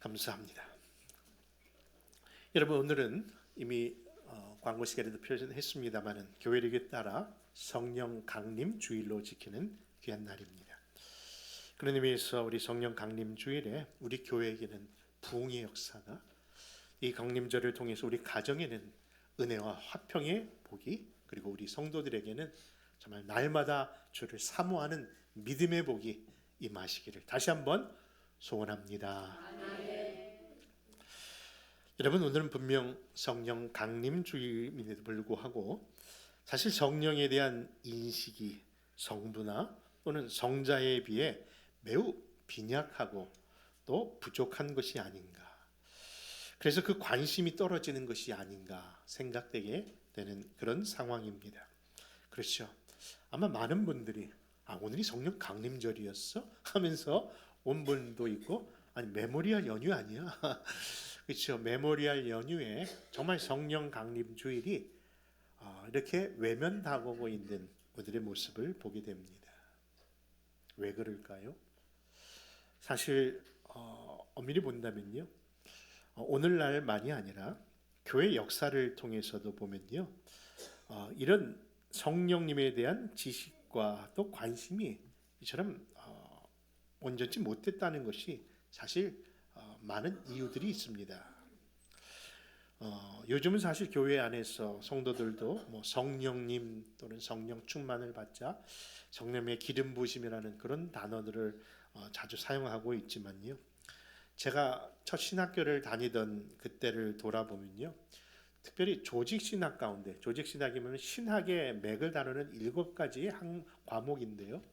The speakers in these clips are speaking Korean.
감사합니다. 여러분, 오늘은 이미 광고 시간에도 표현했습니다마는 교회력에 따라 성령 강림 주일로 지키는 귀한 날입니다. 그런 의미에서 우리 성령 강림 주일에 우리 교회에게는 부흥의 역사가, 이 강림절을 통해서 우리 가정에는 은혜와 화평의 복이, 그리고 우리 성도들에게는 정말 날마다 주를 사모하는 믿음의 복이 임하시기를 다시 한번 소원합니다. 여러분, 오늘은 분명 성령 강림 주일임에도 불구하고 사실 성령에 대한 인식이 성부나 또는 성자에 비해 매우 빈약하고 또 부족한 것이 아닌가, 그래서 그 관심이 떨어지는 것이 아닌가 생각되게 되는 그런 상황입니다. 그렇죠. 아마 많은 분들이 오늘이 성령 강림절이었어? 하면서 온 분도 있고, 아니 메모리얼 연휴 아니야? 그렇죠. 메모리얼 연휴에 정말 성령 강림 주일이 이렇게 외면당하고 있는 우리들의 모습을 보게 됩니다. 왜 그럴까요? 사실 엄밀히 본다면요, 오늘날만이 아니라 교회 역사를 통해서도 보면요, 이런 성령님에 대한 지식과 또 관심이 이처럼 온전치 못했다는 것이 사실 많은 이유들이 있습니다. 요즘은 사실 교회 안에서 성도들도 성령님 또는 성령 충만을 받자, 성령의 기름 부으심이라는 그런 단어들을 자주 사용하고 있지만요, 제가 첫 신학교를 다니던 그때를 돌아보면요, 특별히 조직신학 가운데, 조직신학이면 신학의 맥을 다루는 7가지의 한 과목인데요,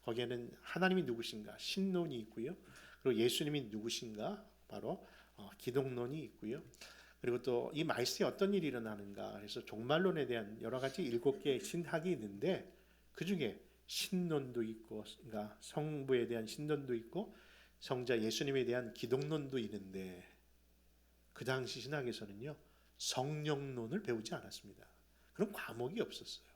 거기에는 하나님이 누구신가 신론이 있고요, 그리고 예수님이 누구신가 바로 기독론이 있고요, 그리고 또 이 말세에 어떤 일이 일어나는가, 그래서 종말론에 대한 여러 가지 7개의 신학이 있는데, 그 중에 신론도 있고, 그러니까 성부에 대한 신론도 있고 성자 예수님에 대한 기독론도 있는데, 그 당시 신학에서는요 성령론을 배우지 않았습니다. 그런 과목이 없었어요.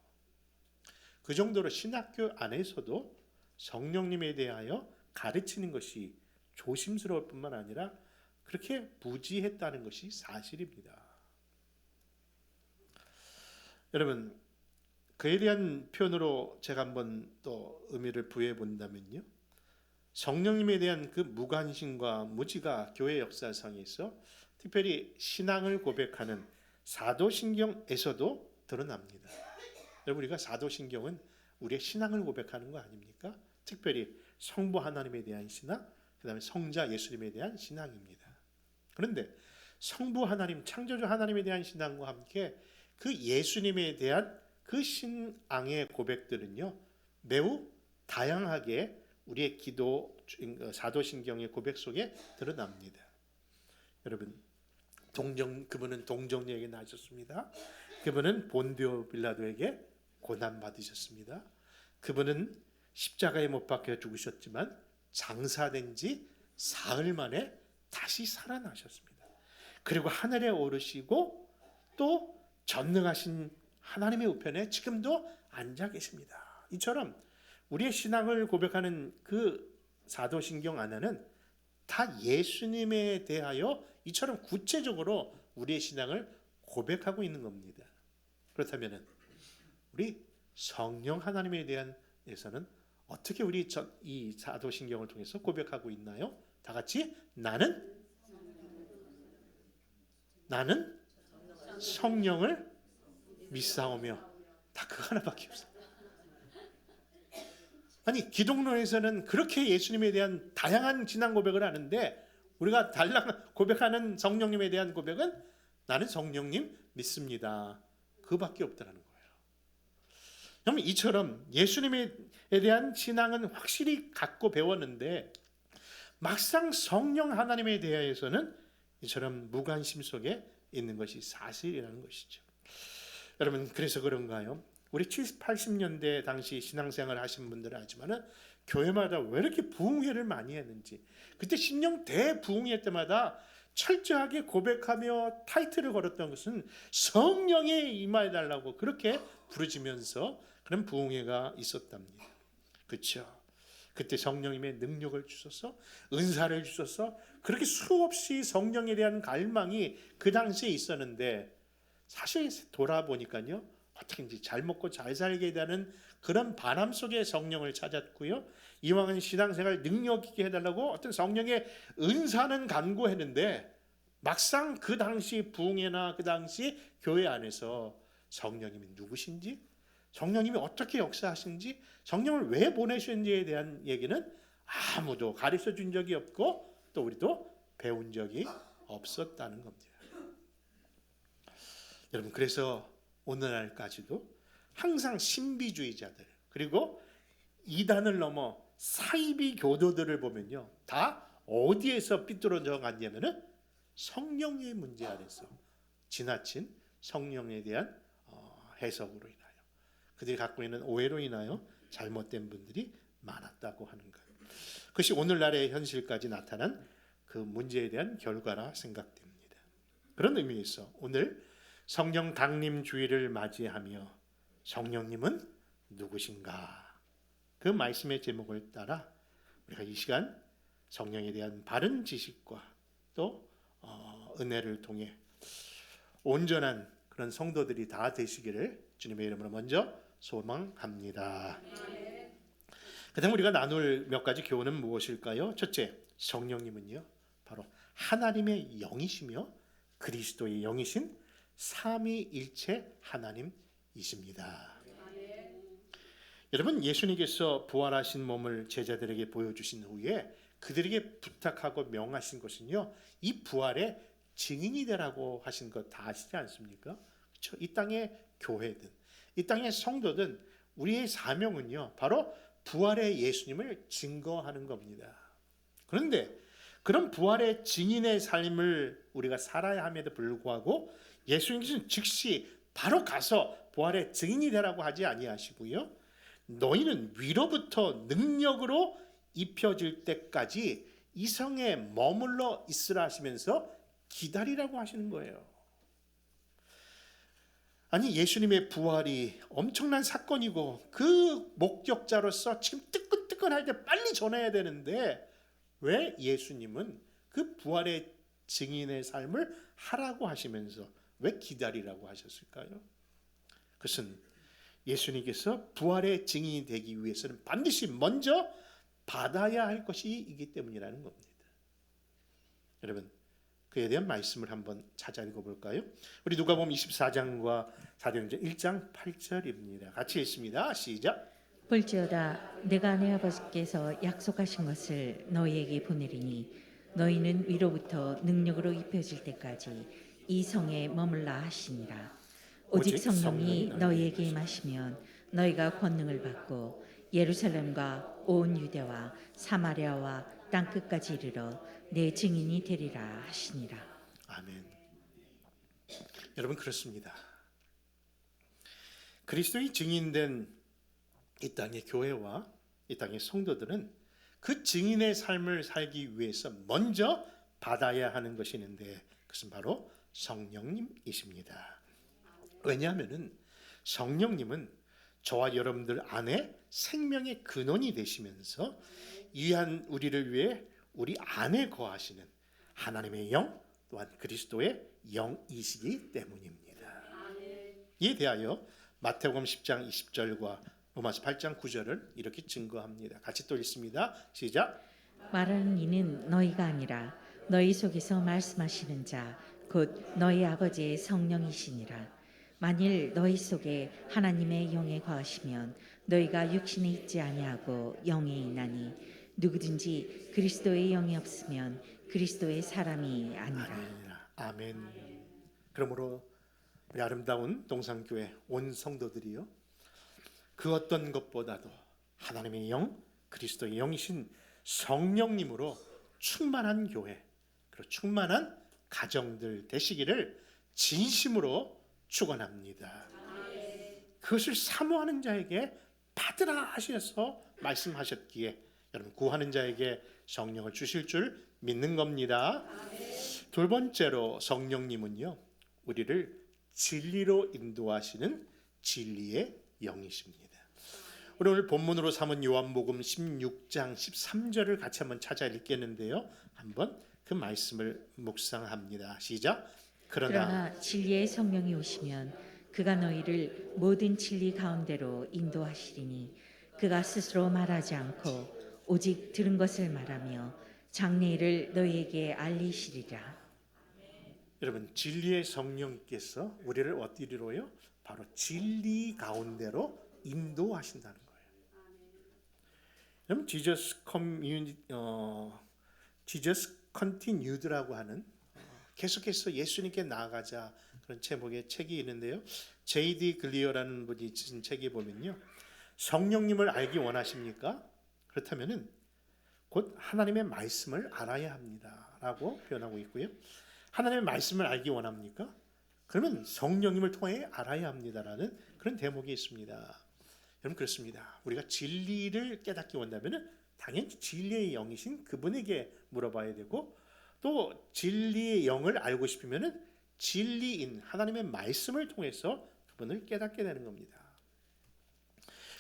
그 정도로 신학교 안에서도 성령님에 대하여 가르치는 것이 조심스러울 뿐만 아니라 그렇게 무지했다는 것이 사실입니다. 여러분, 그에 대한 표현으로 제가 한번 또 의미를 부여해 본다면요, 성령님에 대한 그 무관심과 무지가 교회 역사상에서 특별히 신앙을 고백하는 사도신경에서도 드러납니다. 여러분, 우리가 사도신경은 우리의 신앙을 고백하는 거 아닙니까? 특별히 성부 하나님에 대한 신앙, 그 다음에 성자 예수님에 대한 신앙입니다. 그런데 성부 하나님, 창조주 하나님에 대한 신앙과 함께 그 예수님에 대한 그 신앙의 고백들은요 매우 다양하게 우리의 기도 사도신경의 고백 속에 드러납니다. 여러분, 그분은 동정녀에게 나셨습니다. 그분은 본디오 빌라도에게 고난 받으셨습니다. 그분은 십자가에 못 박혀 죽으셨지만 장사된 지 사흘 만에 다시 살아나셨습니다. 그리고 하늘에 오르시고 또 전능하신 하나님의 우편에 지금도 앉아 계십니다. 이처럼 우리의 신앙을 고백하는 그 사도신경 안에는 다 예수님에 대하여 이처럼 구체적으로 우리의 신앙을 고백하고 있는 겁니다. 그렇다면 우리 성령 하나님에 대해서는 어떻게 우리 이 사도신경을 통해서 고백하고 있나요? 다 같이 나는 성령을 믿사오며, 다 그거 하나밖에 없어요. 아니, 기독론에서는 그렇게 예수님에 대한 다양한 신앙 고백을 하는데, 우리가 고백하는 성령님에 대한 고백은 나는 성령님 믿습니다, 그밖에 없다는 거예요. 그럼 이처럼 예수님에 대한 신앙은 확실히 갖고 배웠는데, 막상 성령 하나님에 대해서는 이처럼 무관심 속에 있는 것이 사실이라는 것이죠. 여러분, 그래서 그런가요? 우리 70, 80년대 당시 신앙생활 하신 분들은 알지만은 교회마다 왜 이렇게 부흥회를 많이 했는지, 그때 신령 대부흥회 때마다 철저하게 고백하며 타이틀을 걸었던 것은 성령에 임하여달라고 그렇게 부르짖으면서 그런 부흥회가 있었답니다. 그렇죠? 그때 성령님의 능력을 주셔서 은사를 주셔서 그렇게 수없이 성령에 대한 갈망이 그 당시에 있었는데 사실 돌아보니까요 어떻게든지 잘 먹고 잘 살게 되는 그런 바람 속에 성령을 찾았고요. 이왕은 신앙생활 능력 있게 해달라고 어떤 성령의 은사는 간구했는데 막상 그 당시 부흥회나 그 당시 교회 안에서 성령님이 누구신지, 성령님이 어떻게 역사하신지, 성령을 왜 보내셨는지에 대한 얘기는 아무도 가르쳐 준 적이 없고 또 우리도 배운 적이 없었다는 겁니다. 여러분, 그래서 오늘날까지도 항상 신비주의자들 그리고 이단을 넘어 사이비 교도들을 보면요, 다 어디에서 삐뚤어져 갔냐면은 성령의 문제 안에서 지나친 성령에 대한 해석으로 인하여 그들이 갖고 있는 오해로 인하여 잘못된 분들이 많았다고 하는 것. 그것이 오늘날의 현실까지 나타난 그 문제에 대한 결과라 생각됩니다. 그런 의미에서 오늘 성령 강림 주일을 맞이하며 성령님은 누구신가? 그 말씀의 제목을 따라 우리가 이 시간 성령에 대한 바른 지식과 또 은혜를 통해 온전한 그런 성도들이 다 되시기를 주님의 이름으로 먼저 소망합니다. 그다음 우리가 나눌 몇 가지 교훈은 무엇일까요? 첫째, 성령님은요 바로 하나님의 영이시며 그리스도의 영이신 삼위일체 하나님이십니다. 여러분, 예수님께서 부활하신 몸을 제자들에게 보여주신 후에 그들에게 부탁하고 명하신 것은요, 이 부활의 증인이 되라고 하신 것 다 아시지 않습니까? 그렇죠? 이 땅의 교회든 이 땅의 성도든 우리의 사명은요 바로 부활의 예수님을 증거하는 겁니다. 그런데 그런 부활의 증인의 삶을 우리가 살아야 함에도 불구하고 예수님께서는 즉시 바로 가서 부활의 증인이 되라고 하지 아니하시고요, 너희는 위로부터 능력으로 입혀질 때까지 이 성에 머물러 있으라 하시면서 기다리라고 하시는 거예요. 아니, 예수님의 부활이 엄청난 사건이고 그 목격자로서 지금 뜨끈뜨끈할 때 빨리 전해야 되는데 왜 예수님은 그 부활의 증인의 삶을 하라고 하시면서 왜 기다리라고 하셨을까요? 그것은 예수님께서 부활의 증인이 되기 위해서는 반드시 먼저 받아야 할 것이기 때문이라는 겁니다. 여러분, 그에 대한 말씀을 한번 찾아 읽어볼까요? 우리 누가복음 24장과 사도행전 1장 8절입니다. 같이 읽습니다. 시작. 볼지어다 내가 내 아버지께서 약속하신 것을 너희에게 보내리니 너희는 위로부터 능력으로 입혀질 때까지 이 성에 머물라 하시니라. 오직 성령이 너희에게 임하시면 너희가 권능을 받고 예루살렘과 온 유대와 사마리아와 땅끝까지 이르러 내 증인이 되리라 하시니라. 아멘. 여러분, 그렇습니다. 그리스도의 증인된 이 땅의 교회와 이 땅의 성도들은 그 증인의 삶을 살기 위해서 먼저 받아야 하는 것이 있는데 그것은 바로 성령님이십니다. 왜냐하면 성령님은 저와 여러분들 안에 생명의 근원이 되시면서 이한 우리를 위해 우리 안에 거하시는 하나님의 영 또한 그리스도의 영이시기 때문입니다. 이에 대하여 마태복음 10장 20절과 로마서 8장 9절을 이렇게 증거합니다. 같이 또 읽습니다. 시작. 말하는 이는 너희가 아니라 너희 속에서 말씀하시는 자 곧 너희 아버지의 성령이시니라. 만일 너희 속에 하나님의 영에 거하시면 너희가 육신에 있지 아니하고 영에 있나니 누구든지 그리스도의 영이 없으면 그리스도의 사람이 아니라. 아멘. 그러므로 우리 아름다운 동산교회 온 성도들이요, 그 어떤 것보다도 하나님의 영, 그리스도의 영이신 성령님으로 충만한 교회, 그리고 충만한 가정들 되시기를 진심으로 축원합니다. 그것을 사모하는 자에게 받으라 하셔서 말씀하셨기에 여러분, 구하는 자에게 성령을 주실 줄 믿는 겁니다. 두 번째로 성령님은요, 우리를 진리로 인도하시는 진리의 영이십니다. 우리 오늘 본문으로 삼은 요한복음 16장 13절을 같이 한번 찾아 읽겠는데요. 한번 그 말씀을 묵상합니다. 시작. 그러나 진리의 성령이 오시면 그가 너희를 모든 진리 가운데로 인도하시리니 그가 스스로 말하지 않고 오직 들은 것을 말하며 장래일을 너희에게 알리시리라. 여러분, 진리의 성령께서 우리를 어디로요? 바로 진리 가운데로 인도하신다는 거예요. 여러분, Jesus Continued라고 하는 계속해서 예수님께 나아가자 그런 제목의 책이 있는데요. J.D. 글리어라는 분이 쓴 책에 보면요, 성령님을 알기 원하십니까? 그렇다면은 곧 하나님의 말씀을 알아야 합니다라고 표현하고 있고요. 하나님의 말씀을 알기 원합니까? 그러면 성령님을 통해 알아야 합니다라는 그런 대목이 있습니다. 여러분, 그렇습니다. 우리가 진리를 깨닫기 원하면은 당연히 진리의 영이신 그분에게 물어봐야 되고, 또 진리의 영을 알고 싶으면은 진리인 하나님의 말씀을 통해서 그분을 깨닫게 되는 겁니다.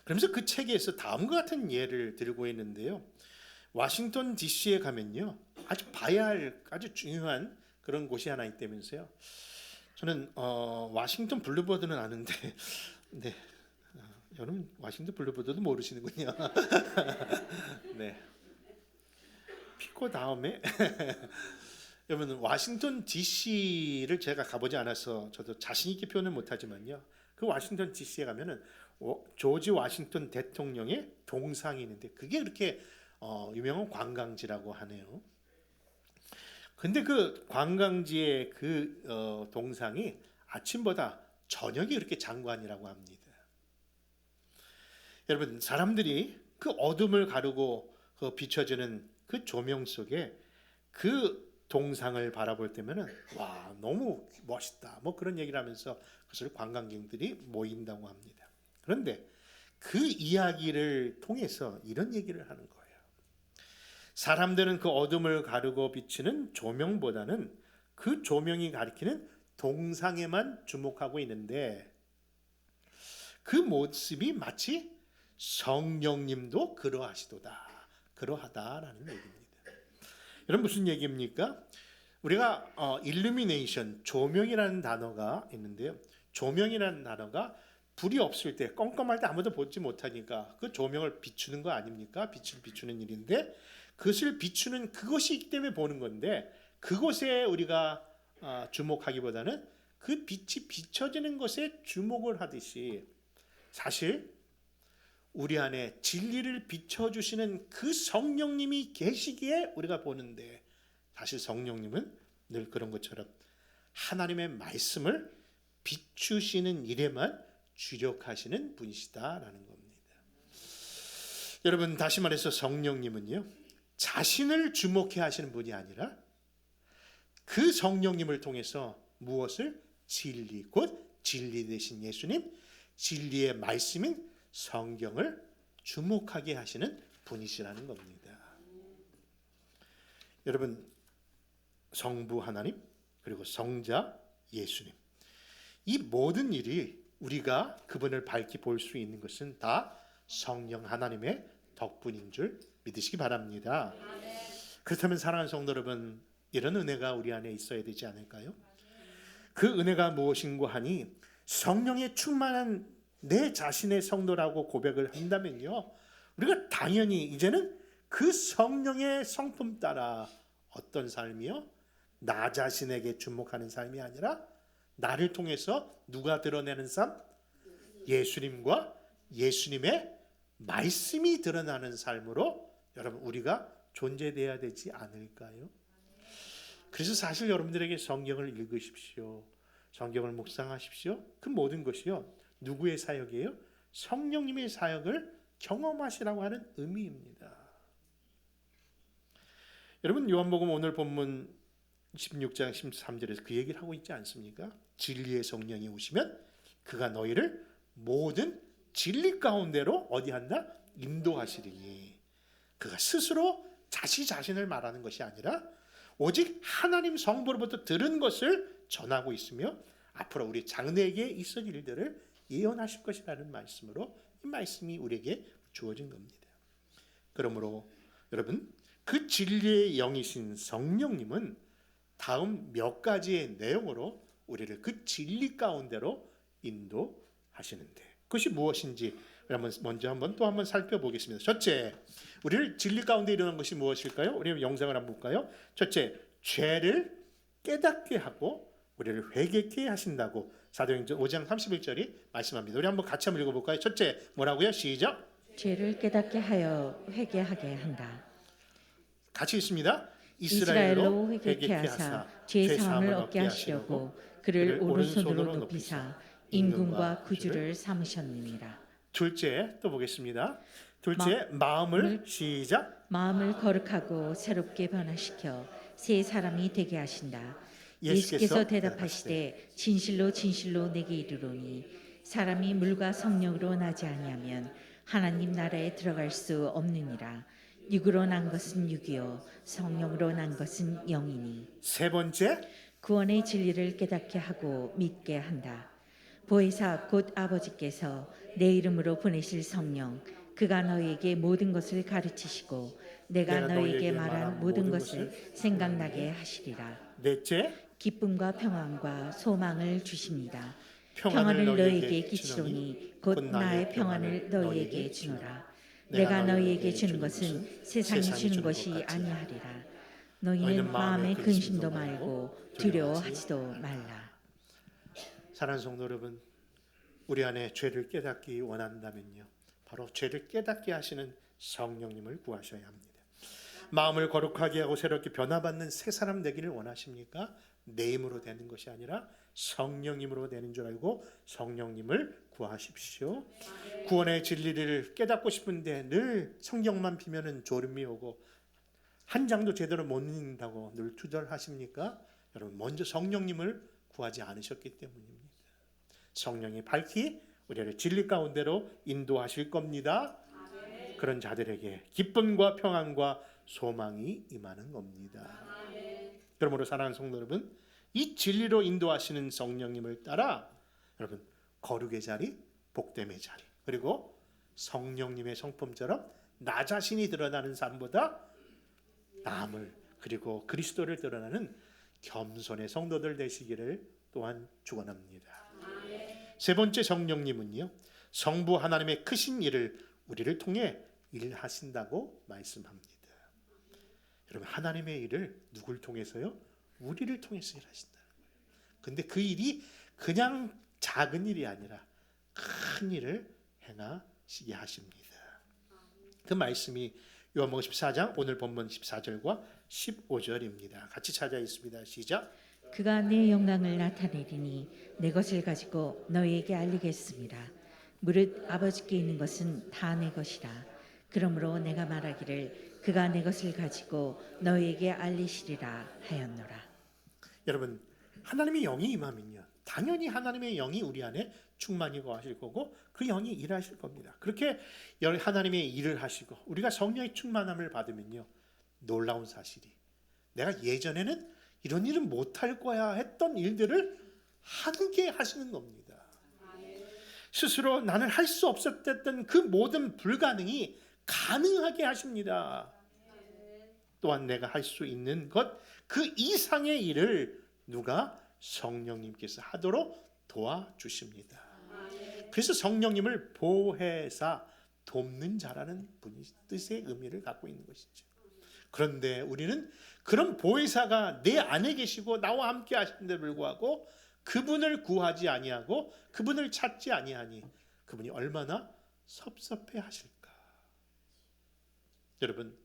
그러면서 그 책에서 다음과 같은 예를 들고 있는데요. 워싱턴 DC에 가면요, 아주 봐야 할 아주 중요한 그런 곳이 하나 있다면서요. 저는 워싱턴 블루버드는 아는데, 네, 여러분 워싱턴 블루버드도 모르시는군요. 네, 피코 다음에 여러분 워싱턴 DC를 제가 가보지 않아서 저도 자신 있게 표현을 못하지만요. 그 워싱턴 DC에 가면은 조지 워싱턴 대통령의 동상이 있는데 그게 그렇게 유명한 관광지라고 하네요. 근데 그 관광지의 그 동상이 아침보다 저녁이 그렇게 장관이라고 합니다. 여러분, 사람들이 그 어둠을 가르고 비춰지는 그 조명 속에 그 동상을 바라볼 때면은 와, 너무 멋있다, 뭐 그런 얘기를 하면서 그것을 관광객들이 모인다고 합니다. 그런데 그 이야기를 통해서 이런 얘기를 하는 거예요. 사람들은 그 어둠을 가르고 비치는 조명보다는 그 조명이 가리키는 동상에만 주목하고 있는데 그 모습이 마치 성령님도 그러하다라는 얘기입니다. 여러분, 무슨 얘기입니까? 우리가 일루미네이션, 조명이라는 단어가 있는데요. 조명이라는 단어가 불이 없을 때, 껌껌할 때 아무도 보지 못하니까 그 조명을 비추는 거 아닙니까? 빛을 비추는 일인데 그것을 비추는 그것이 있기 때문에 보는 건데, 그것에 우리가 주목하기보다는 그 빛이 비춰지는 것에 주목을 하듯이, 사실 우리 안에 진리를 비춰주시는 그 성령님이 계시기에 우리가 보는데, 사실 성령님은 늘 그런 것처럼 하나님의 말씀을 비추시는 일에만 주력하시는 분이시다라는 겁니다. 여러분, 다시 말해서 성령님은요, 자신을 주목해 하시는 분이 아니라 그 성령님을 통해서 무엇을? 진리, 곧 진리 되신 예수님, 진리의 말씀인 성경을 주목하게 하시는 분이시라는 겁니다. 여러분, 성부 하나님, 그리고 성자 예수님, 이 모든 일이 우리가 그분을 밝히 볼 수 있는 것은 다 성령 하나님의 덕분인 줄 믿으시기 바랍니다. 그렇다면 사랑하는 성도 여러분, 이런 은혜가 우리 안에 있어야 되지 않을까요? 그 은혜가 무엇인고 하니, 성령에 충만한 내 자신의 성도라고 고백을 한다면요, 우리가 당연히 이제는 그 성령의 성품 따라 어떤 삶이요? 나 자신에게 주목하는 삶이 아니라 나를 통해서 누가 드러내는 삶? 예수님과 예수님의 말씀이 드러나는 삶으로 여러분 우리가 존재돼야 되지 않을까요? 그래서 사실 여러분들에게 성경을 읽으십시오. 성경을 묵상하십시오. 그 모든 것이요, 누구의 사역이에요? 성령님의 사역을 경험하시라고 하는 의미입니다. 여러분, 요한복음 오늘 본문 16장 13절에서 그 얘기를 하고 있지 않습니까? 진리의 성령이 오시면 그가 너희를 모든 진리 가운데로 어디 한다? 인도하시리니. 그가 스스로 자신을 말하는 것이 아니라 오직 하나님 성부로부터 들은 것을 전하고 있으며 앞으로 우리 장래에게 있을 일들을 예언하실 것이라는 말씀으로 이 말씀이 우리에게 주어진 겁니다. 그러므로 여러분, 그 진리의 영이신 성령님은 다음 몇 가지의 내용으로 우리를 그 진리 가운데로 인도하시는데, 그것이 무엇인지 먼저 또 한번 살펴보겠습니다. 첫째, 우리를 진리 가운데 이루는 것이 무엇일까요? 우리 영상을 한번 볼까요? 첫째, 죄를 깨닫게 하고 우리를 회개케 하신다고 사도행전 5장 31절이 말씀합니다. 우리 한번 같이 한번 읽어볼까요? 첫째, 뭐라고요? 시작. 죄를 깨닫게 하여 회개하게 한다. 같이 있습니다. 이스라엘로 회개케 하사 죄 사함을 얻게 하시려고 그를 오른손으로 높이사 임금과 구주를 삼으셨느니라. 둘째, 또 보겠습니다. 둘째, 마음을 시작. 마음을 거룩하고 새롭게 변화시켜 새 사람이 되게 하신다. 예수께서 대답하시되 진실로 진실로 내게 이르노니 사람이 물과 성령으로 나지 아니하면 하나님 나라에 들어갈 수 없느니라. 육으로 난 것은 육이요 성령으로 난 것은 영이니. 세 번째, 구원의 진리를 깨닫게 하고 믿게 한다. 보혜사 곧 아버지께서 내 이름으로 보내실 성령, 그가 너희에게 모든 것을 가르치시고 내가 너희에게 말한 모든 것을 생각나게 하시리라. 넷째, 기쁨과 평안과 소망을 주십니다. 평안을 평안을 너희에게 끼치노니 곧 나의 평안을 너희에게 주노라. 내가 너희에게 주는 것은 세상이 주는 것이 아니하리라. 너희는 마음에 근심도 말고 두려워하지도 말라. 사랑하는 성도 여러분, 우리 안에 죄를 깨닫기 원한다면요, 바로 죄를 깨닫게 하시는 성령님을 구하셔야 합니다. 마음을 거룩하게 하고 새롭게 변화받는 새 사람 되기를 원하십니까? 내 힘으로 되는 것이 아니라 성령님으로 되는 줄 알고 성령님을 구하십시오. 구원의 진리를 깨닫고 싶은데 늘 성경만 피면은 졸음이 오고 한 장도 제대로 못 읽는다고 늘 투덜하십니까? 여러분, 먼저 성령님을 구하지 않으셨기 때문입니다. 성령이 밝히 우리를 진리 가운데로 인도하실 겁니다. 그런 자들에게 기쁨과 평안과 소망이 임하는 겁니다. 그러므로 사랑하는 성도 여러분, 이 진리로 인도하시는 성령님을 따라 여러분, 거룩의 자리, 복됨의 자리, 그리고 성령님의 성품처럼 나 자신이 드러나는 삶보다 남을, 그리고 그리스도를 드러나는 겸손의 성도들 되시기를 또한 축원합니다. 세 번째, 성령님은요, 성부 하나님의 크신 일을 우리를 통해 일하신다고 말씀합니다. 여러분, 하나님의 일을 누굴 통해서요? 우리를 통해서 일하신다는 거예요. 근데 그 일이 그냥 작은 일이 아니라 큰 일을 행하시게 하십니다. 그 말씀이 요한복음 14장 오늘 본문 14절과 15절입니다. 같이 찾아 있습니다. 시작. 그가 내 영광을 나타내리니 내 것을 가지고 너희에게 알리겠습니다. 무릇 아버지께 있는 것은 다 내 것이라. 그러므로 내가 말하기를 그가 내 것을 가지고 너희에게 알리시리라 하였노라. 여러분, 하나님의 영이 임하면요, 당연히 하나님의 영이 우리 안에 충만히 거하실 거고 그 영이 일하실 겁니다. 그렇게 하나님의 일을 하시고 우리가 성령의 충만함을 받으면요, 놀라운 사실이 내가 예전에는 이런 일은 못할 거야 했던 일들을 하게 하시는 겁니다. 스스로 나는 할 수 없었던 그 모든 불가능이 가능하게 하십니다. 또한 내가 할 수 있는 것 그 이상의 일을 누가? 성령님께서 하도록 도와주십니다. 그래서 성령님을 보혜사, 돕는 자라는 뜻의 의미를 갖고 있는 것이죠. 그런데 우리는 그런 보혜사가 내 안에 계시고 나와 함께 하시는데 불구하고 그분을 구하지 아니하고 그분을 찾지 아니하니 그분이 얼마나 섭섭해 하실까. 여러분,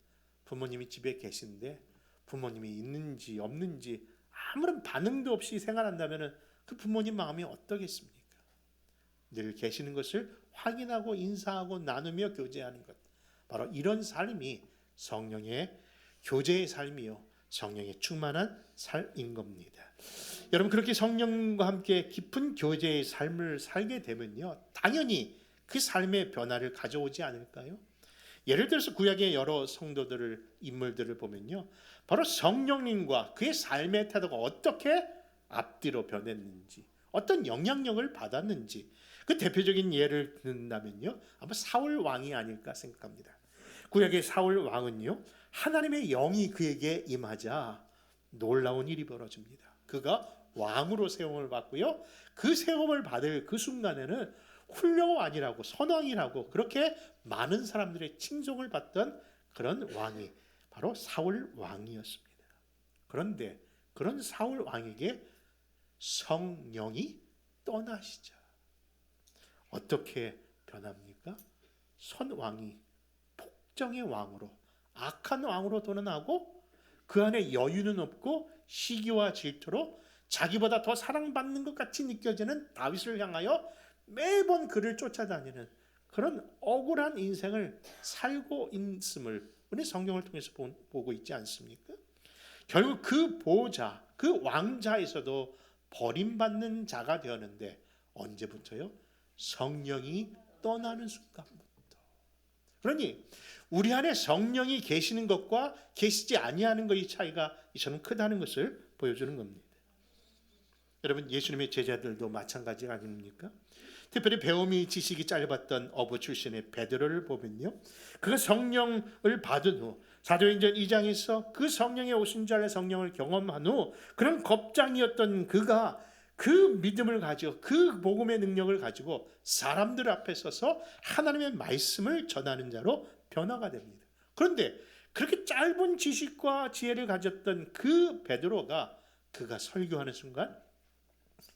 부모님이 집에 계신데 부모님이 있는지 없는지 아무런 반응도 없이 생활한다면 그 부모님 마음이 어떠겠습니까? 늘 계시는 것을 확인하고 인사하고 나누며 교제하는 것, 바로 이런 삶이 성령의 교제의 삶이요, 성령의 충만한 삶인 겁니다. 여러분, 그렇게 성령과 함께 깊은 교제의 삶을 살게 되면요, 당연히 그 삶의 변화를 가져오지 않을까요? 예를 들어서 구약의 여러 성도들을, 인물들을 보면요, 바로 성령님과 그의 삶의 태도가 어떻게 앞뒤로 변했는지, 어떤 영향력을 받았는지 그 대표적인 예를 든다면요, 아마 사울 왕이 아닐까 생각합니다. 구약의 사울 왕은요, 하나님의 영이 그에게 임하자 놀라운 일이 벌어집니다. 그가 왕으로 세움을 받고요, 그 세움을 받을 그 순간에는 훌륭왕이라고 선왕이라고 그렇게 많은 사람들의 칭송을 받던 그런 왕이 바로 사울 왕이었습니다. 그런데 그런 사울 왕에게 성령이 떠나시자 어떻게 변합니까? 선왕이 폭정의 왕으로, 악한 왕으로 도전하고 그 안에 여유는 없고 시기와 질투로 자기보다 더 사랑받는 것 같이 느껴지는 다윗을 향하여 매번 그를 쫓아다니는 그런 억울한 인생을 살고 있음을 우리 성경을 통해서 보고 있지 않습니까? 결국 그 보호자, 그 왕자에서도 버림받는 자가 되었는데 언제부터요? 성령이 떠나는 순간부터. 그러니 우리 안에 성령이 계시는 것과 계시지 아니하는 것의 차이가 저는 크다는 것을 보여주는 겁니다. 여러분, 예수님의 제자들도 마찬가지 아닙니까? 특별히 배움이 지식이 짧았던 어부 출신의 베드로를 보면요, 그가 성령을 받은 후 사도행전 2장에서 그 성령의 오신 자의 성령을 경험한 후 그런 겁장이었던 그가 그 믿음을 가지고 그 복음의 능력을 가지고 사람들 앞에 서서 하나님의 말씀을 전하는 자로 변화가 됩니다. 그런데 그렇게 짧은 지식과 지혜를 가졌던 그 베드로가 그가 설교하는 순간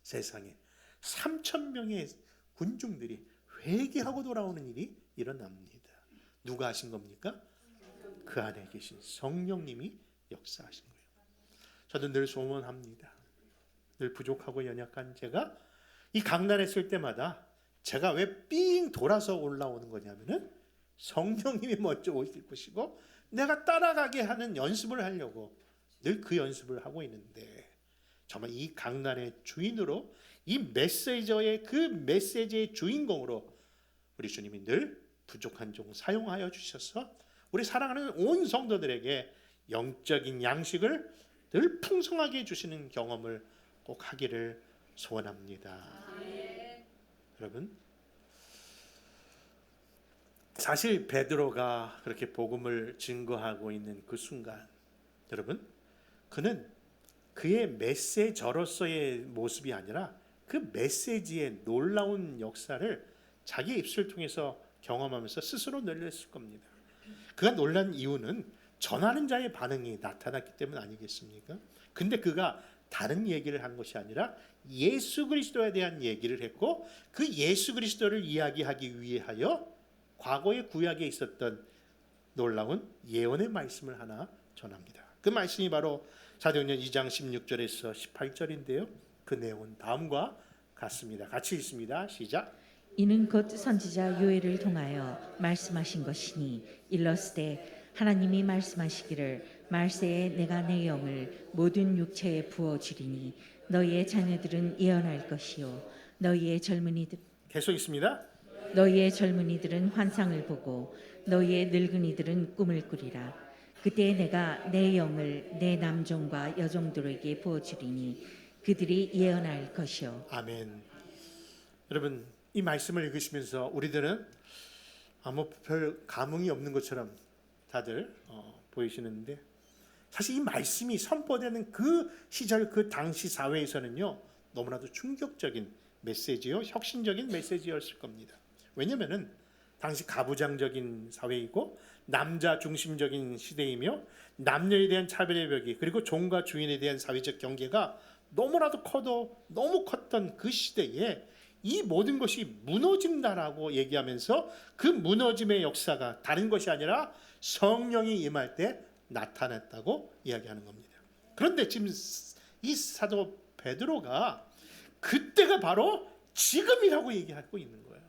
세상에 3,000명의 군중들이 회개하고 돌아오는 일이 일어납니다. 누가 하신 겁니까? 그 안에 계신 성령님이 역사하신 거예요. 저도 늘 소원합니다. 늘 부족하고 연약한 제가 이 강단에 쓸 때마다 제가 왜 삥 돌아서 올라오는 거냐면은 성령님이 먼저 오실 것이고 내가 따라가게 하는 연습을 하려고 늘 그 연습을 하고 있는데, 정말 이 강단의 주인으로, 이 메시저의 그 메시지의 주인공으로 우리 주님이 늘 부족한 종 사용하여 주셔서 우리 사랑하는 온 성도들에게 영적인 양식을 늘 풍성하게 해주시는 경험을 꼭 하기를 소원합니다. 여러분, 사실 베드로가 그렇게 복음을 증거하고 있는 그 순간, 여러분, 그는 그의 메시저로서의 모습이 아니라 그 메시지의 놀라운 역사를 자기 입술을 통해서 경험하면서 스스로 놀랐을 겁니다. 그가 놀란 이유는 전하는 자의 반응이 나타났기 때문 아니겠습니까? 근데 그가 다른 얘기를 한 것이 아니라 예수 그리스도에 대한 얘기를 했고, 그 예수 그리스도를 이야기하기 위하여 과거의 구약에 있었던 놀라운 예언의 말씀을 하나 전합니다. 그 말씀이 바로 사도행전 2장 16절에서 18절인데요. 그 내용은 다음과 같습니다. 같이 읽습니다. 시작. 이는 곧 선지자 요엘을 통하여 말씀하신 것이니 일러스되 하나님이 말씀하시기를 말세에 내가 내 영을 모든 육체에 부어 주리니 너희의 자녀들은 예언할 것이요 너희의 계속 있습니다. 젊은이들은 환상을 보고 너희의 늙은이들은 꿈을 꾸리라. 그때 내가 내 영을 내 남종과 여종들에게 부어 주리니 그들이 예언할 것이요. 아멘. 여러분, 이 말씀을 읽으시면서 우리들은 아무 별 감흥이 없는 것처럼 다들 보이시는데, 사실 이 말씀이 선포되는 그 시절 그 당시 사회에서는요 너무나도 충격적인 메시지요, 혁신적인 메시지였을 겁니다. 왜냐하면은 당시 가부장적인 사회이고 남자 중심적인 시대이며 남녀에 대한 차별의 벽이, 그리고 종과 주인에 대한 사회적 경계가 너무나도 너무 컸던 그 시대에 이 모든 것이 무너진다라고 얘기하면서 그 무너짐의 역사가 다른 것이 아니라 성령이 임할 때 나타났다고 이야기하는 겁니다. 그런데 지금 이 사도 베드로가 그때가 바로 지금이라고 얘기하고 있는 거예요.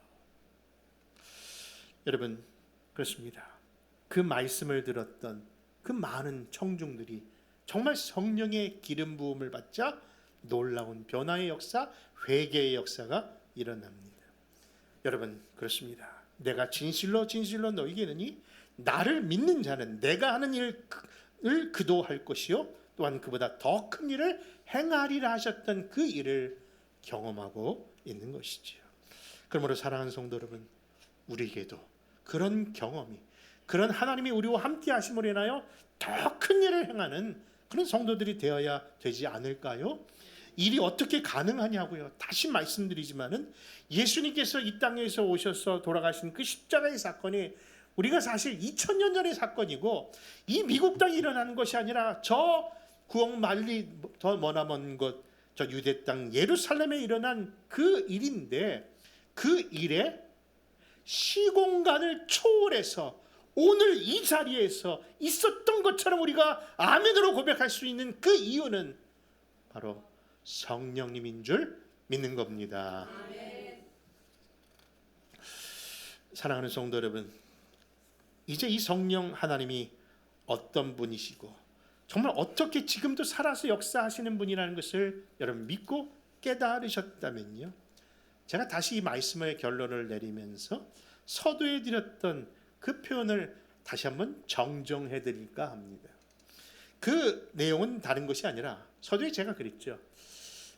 여러분, 그렇습니다. 그 말씀을 들었던 그 많은 청중들이 정말 성령의 기름 부음을 받자 놀라운 변화의 역사, 회개의 역사가 일어납니다. 여러분, 그렇습니다. 내가 진실로 너희에게 이르니 나를 믿는 자는 내가 하는 일을 그도 할 것이요 또한 그보다 더 큰 일을 행하리라 하셨던 그 일을 경험하고 있는 것이지요. 그러므로 사랑하는 성도 여러분, 우리에게도 그런 경험이, 그런 하나님이 우리와 함께 하심으로 인하여 더 큰 일을 행하는 그런 성도들이 되어야 되지 않을까요? 일이 어떻게 가능하냐고요. 다시 말씀드리지만은 예수님께서 이 땅에서 오셔서 돌아가신 그 십자가의 사건이 우리가 사실 2000년 전의 사건이고, 이 미국 땅에 일어나는 것이 아니라 저 9억 마일리 더 머나먼 곳, 저 유대 땅 예루살렘에 일어난 그 일인데, 그 일에 시공간을 초월해서 오늘 이 자리에서 있었던 것처럼 우리가 아멘으로 고백할 수 있는 그 이유는 바로 성령님인 줄 믿는 겁니다. 사랑하는 성도 여러분, 이제 이 성령 하나님이 어떤 분이시고 정말 어떻게 지금도 살아서 역사하시는 분이라는 것을 여러분 믿고 깨달으셨다면요, 제가 다시 이 말씀의 결론을 내리면서 서두에 드렸던 그 표현을 다시 한번 정정해 드릴까 합니다. 그 내용은 다른 것이 아니라, 서두에 제가 그랬죠.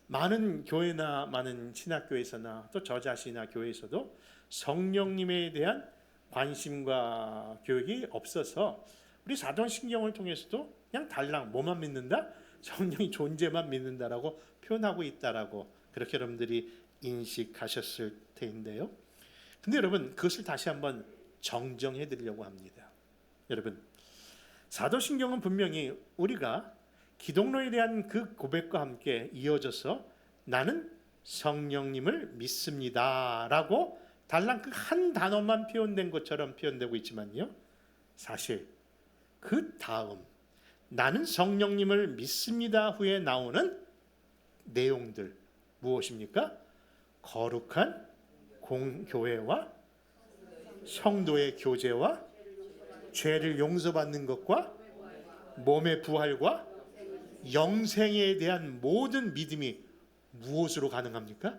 많은 교회나 많은 신학교에서나 또 저 자신이나 교회에서도 성령님에 대한 관심과 교육이 없어서 우리 사도신경을 통해서도 그냥 달랑 뭐만 믿는다? 성령의 존재만 믿는다라고 표현하고 있다라고 그렇게 여러분들이 인식하셨을 텐데요. 근데 여러분, 그것을 다시 한번 정정해 드리려고 합니다. 여러분, 사도신경은 분명히 우리가 기독론에 대한 그 고백과 함께 이어져서 나는 성령님을 믿습니다라고 달랑 그 한 단어만 표현된 것처럼 표현되고 있지만요, 사실 그 다음 나는 성령님을 믿습니다 후에 나오는 내용들 무엇입니까? 거룩한 공교회와 성도의 교제와 죄를 용서받는 것과 몸의 부활과 영생에 대한 모든 믿음이 무엇으로 가능합니까?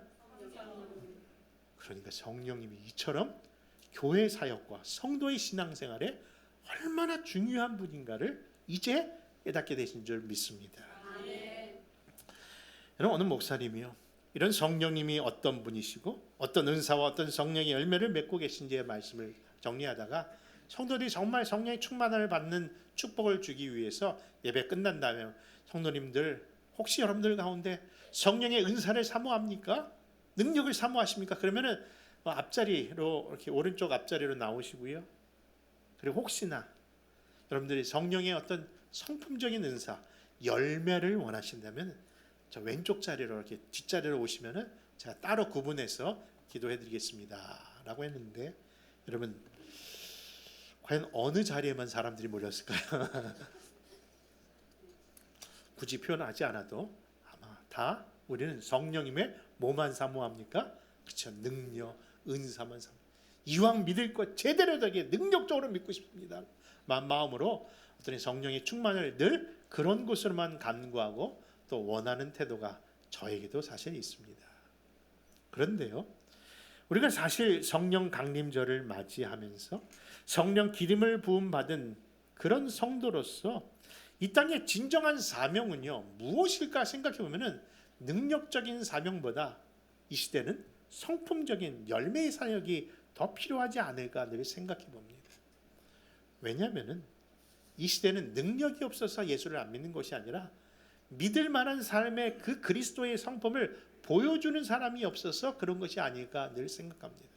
그러니까 성령님이 이처럼 교회 사역과 성도의 신앙생활에 얼마나 중요한 분인가를 이제 깨닫게 되신 줄 믿습니다. 여러분, 어느 목사님이요, 이런 성령님이 어떤 분이시고 어떤 은사와 어떤 성령의 열매를 맺고 계신지의 말씀을 정리하다가, 성도들이 정말 성령의 충만을 받는 축복을 주기 위해서 예배 끝난 다음에 성도님들, 혹시 여러분들 가운데 성령의 은사를 사모합니까? 능력을 사모하십니까? 그러면은 앞자리로, 이렇게 오른쪽 앞자리로 나오시고요. 그리고 혹시나 여러분들이 성령의 어떤 성품적인 은사, 열매를 원하신다면 저 왼쪽 자리로, 이렇게 뒷자리로 오시면은 제가 따로 구분해서 기도해 드리겠습니다라고 했는데, 여러분 과연 어느 자리에만 사람들이 몰렸을까요? 굳이 표현하지 않아도 아마 다 우리는 성령님의 뭐만 사모합니까? 그렇죠. 능력, 은사만 사모. 이왕 믿을 것 제대로 되게 능력적으로 믿고 싶습니다. 마음으로 어떤 성령의 충만을 늘 그런 곳으로만 간구하고 또 원하는 태도가 저에게도 사실 있습니다. 그런데요, 우리가 사실 성령 강림절을 맞이하면서 성령 기름을 부음받은 그런 성도로서 이 땅의 진정한 사명은요 무엇일까 생각해 보면은, 능력적인 사명보다 이 시대는 성품적인 열매의 사역이 더 필요하지 않을까 늘 생각해 봅니다. 왜냐하면은 이 시대는 능력이 없어서 예수를 안 믿는 것이 아니라 믿을 만한 삶의 그 그리스도의 성품을 보여주는 사람이 없어서 그런 것이 아닐까 늘 생각합니다.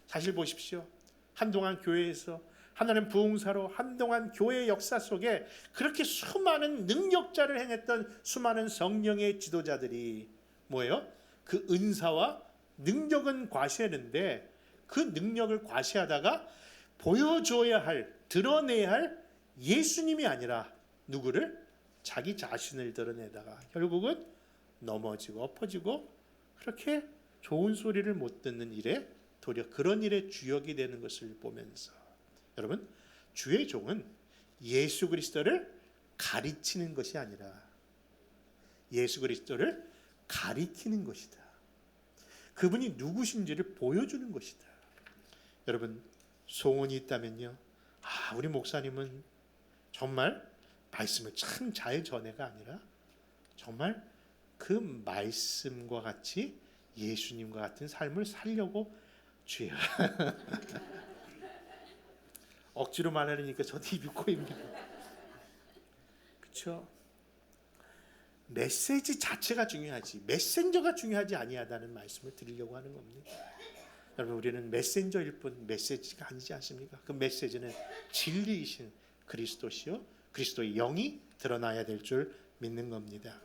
사실 보십시오. 한동안 교회에서 하나님 부흥사로 한동안 교회의 역사 속에 그렇게 수많은 능력자를 행했던 수많은 성령의 지도자들이 뭐예요? 그 은사와 능력은 과시했는데 그 능력을 과시하다가 보여줘야 할, 드러내야 할 예수님이 아니라 누구를? 자기 자신을 드러내다가 결국은 넘어지고 엎어지고 그렇게 좋은 소리를 못 듣는 일에, 도리어 그런 일에 주역이 되는 것을 보면서, 여러분, 주의 종은 예수 그리스도를 가르치는 것이 아니라 예수 그리스도를 가리키는 것이다. 그분이 누구신지를 보여주는 것이다. 여러분, 소원이 있다면요, 우리 목사님은 정말 말씀을 참 잘 전해가 아니라 정말 그 말씀과 같이 예수님과 같은 삶을 살려고 주여. 억지로 말하려니까 저도 입이 꼬입니다. 그렇죠? 메시지 자체가 중요하지 메신저가 중요하지 아니하다는 말씀을 드리려고 하는 겁니다. 여러분, 우리는 메신저일 뿐 메시지가 아니지 않습니까? 그 메시지는 진리이신 그리스도시요 그리스도의 영이 드러나야 될 줄 믿는 겁니다.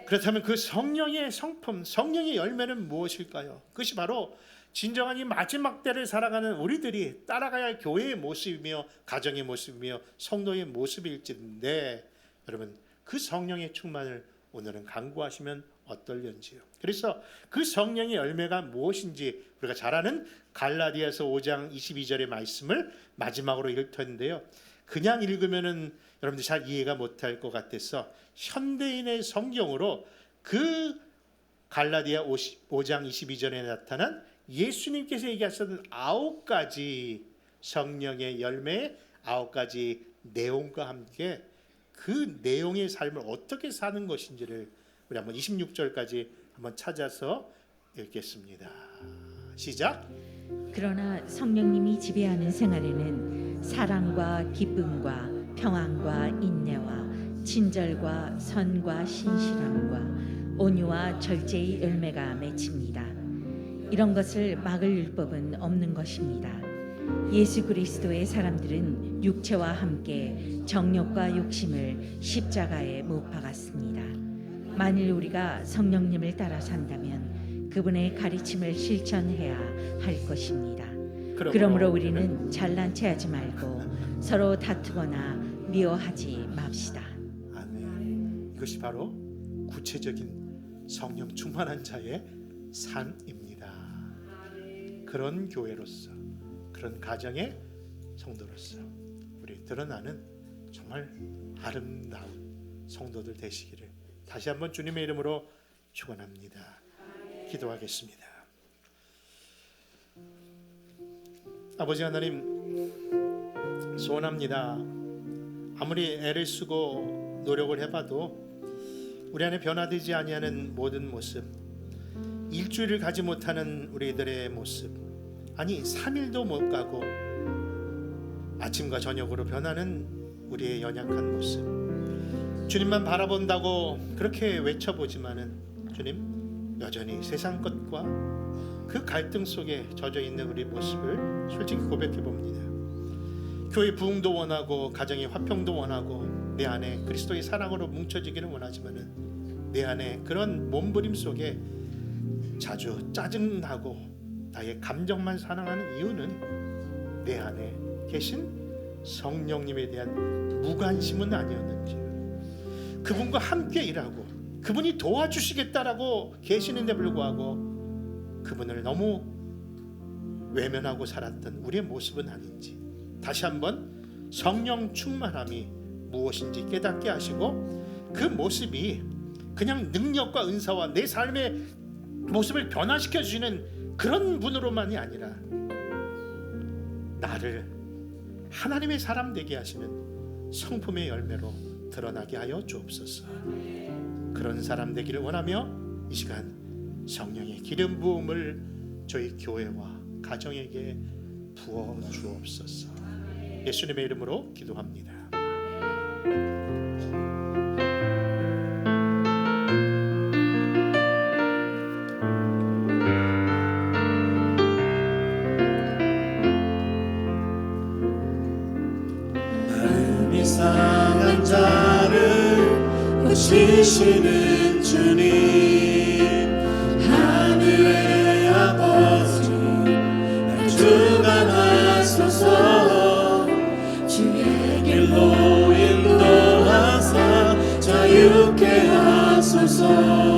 그렇다면 그 성령의 성품, 성령의 열매는 무엇일까요? 그것이 바로 진정한 이 마지막 때를 살아가는 우리들이 따라가야 할 교회의 모습이며 가정의 모습이며 성도의 모습일진데, 여러분, 그 성령의 충만을 오늘은 간구하시면 어떨는지요. 그래서 그 성령의 열매가 무엇인지 우리가 잘 아는 갈라디아서 5장 22절의 말씀을 마지막으로 읽을 텐데요. 그냥 읽으면은 여러분들 잘 이해가 못할 것 같아서 현대인의 성경으로 그 갈라디아 5장 22절에 나타난 예수님께서 얘기하셨던 9가지 성령의 열매의 9가지 내용과 함께 그 내용의 삶을 어떻게 사는 것인지를 우리 한번 26절까지 한번 찾아서 읽겠습니다. 시작. 그러나 성령님이 지배하는 생활에는 사랑과 기쁨과 평안과 인내와 친절과 선과 신실함과 온유와 절제의 열매가 맺힙니다. 이런 것을 막을 율법은 없는 것입니다. 예수 그리스도의 사람들은 육체와 함께 정욕과 욕심을 십자가에 못 박았습니다. 만일 우리가 성령님을 따라 산다면 그분의 가르침을 실천해야 할 것입니다. 그러므로 우리는 잘난 체하지 말고 서로 다투거나 미워하지 맙시다. 아멘. 이것이 바로 구체적인 성령 충만한 자의 삶입니다. 그런 교회로서, 그런 가정의 성도로서 우리 드러나는 정말 아름다운 성도들 되시기를 다시 한번 주님의 이름으로 축원합니다. 기도하겠습니다. 아버지 하나님, 소원합니다. 아무리 애를 쓰고 노력을 해봐도 우리 안에 변화되지 아니하는 모든 모습, 일주일을 가지 못하는 우리들의 모습, 아니 3일도 못 가고 아침과 저녁으로 변하는 우리의 연약한 모습, 주님만 바라본다고 그렇게 외쳐보지만은 주님, 여전히 세상 것과 그 갈등 속에 젖어 있는 우리 모습을 솔직히 고백해 봅니다. 교회 부흥도 원하고 가정의 화평도 원하고 내 안에 그리스도의 사랑으로 뭉쳐지기를 원하지만은 내 안에 그런 몸부림 속에 자주 짜증나고 나의 감정만 사랑하는 이유는 내 안에 계신 성령님에 대한 무관심은 아니었는지, 그분과 함께 일하고 그분이 도와주시겠다라고 계시는데 불구하고 그분을 너무 외면하고 살았던 우리의 모습은 아닌지, 다시 한번 성령 충만함이 무엇인지 깨닫게 하시고 그 모습이 그냥 능력과 은사와 내 삶의 모습을 변화시켜 주시는 그런 분으로만이 아니라 나를 하나님의 사람 되게 하시는 성품의 열매로 드러나게 하여 주옵소서. 그런 사람 되기를 원하며 이 시간 성령의 기름 부음을 저희 교회와 가정에게 부어 주옵소서. 예수님의 이름으로 기도합니다. 이상한 자를 고치시는 주님, 하늘의 아버지 날 주관하소서. 주의 길로 인도하사 자유케 하소서.